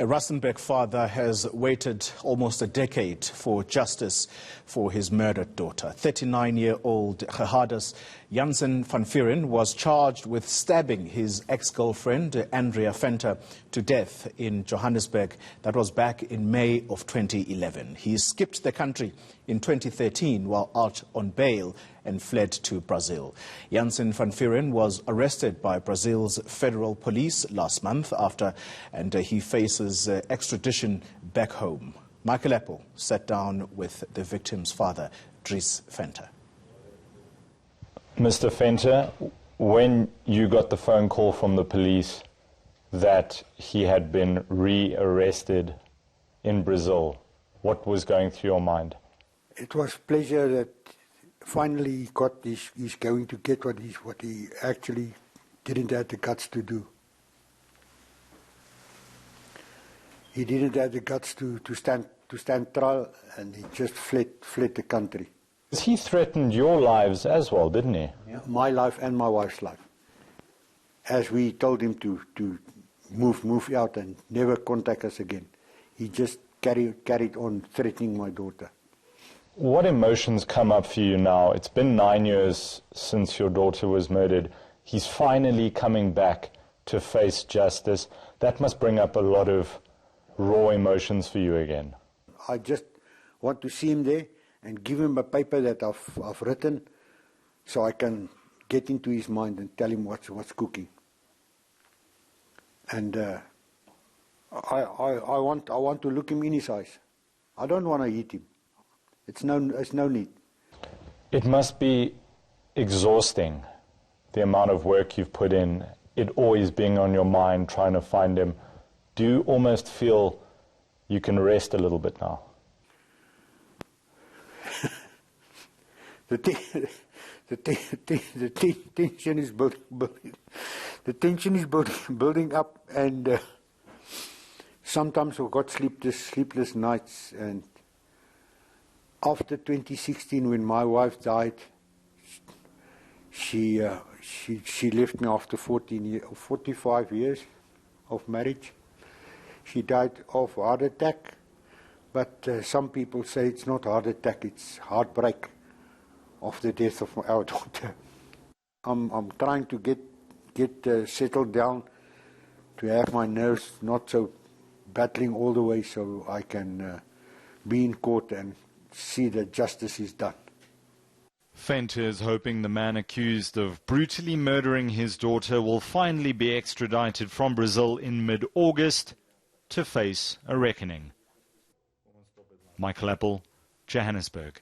A Rustenburg father has waited almost a decade for justice for his murdered daughter. 39-year-old Gerhardus Jansen van Vuuren was charged with stabbing his ex-girlfriend, Andrea Venter, to death in Johannesburg. That was back in May of 2011. He skipped the country in 2013 while out on bail and fled to Brazil. Jansen van Vuuren was arrested by Brazil's federal police last month and he faces extradition back home. Michael Appel sat down with the victim's father, Dries Venter. Mr. Venter, when you got the phone call from the police that he had been re-arrested in Brazil, what was going through your mind? It was pleasure that finally he's going to get what he actually didn't have the guts to do. He didn't have the guts to stand trial, and he just fled the country. He threatened your lives as well, didn't he? Yeah. My life and my wife's life. As we told him to move out and never contact us again, he just carried on threatening my daughter. What emotions come up for you now? It's been 9 years since your daughter was murdered. He's finally coming back to face justice. That must bring up a lot of raw emotions for you again. I just want to see him there and give him a paper that I've written so I can get into his mind and tell him what's cooking. And I want to look him in his eyes. I don't want to hit him. It's no need. It must be exhausting, the amount of work you've put in, it always being on your mind, trying to find him. Do you almost feel you can rest a little bit now? The tension is building. The tension is building up, and sometimes I've got sleepless nights. And after 2016, when my wife died, she left me after 45 years of marriage. She died of heart attack, but some people say it's not heart attack, it's heartbreak of the death of our daughter. I'm trying to get settled down, to have my nerves not so battling all the way, so I can be in court and see that justice is done. Venter is hoping the man accused of brutally murdering his daughter will finally be extradited from Brazil in mid-August to face a reckoning. Michael Appel, Johannesburg.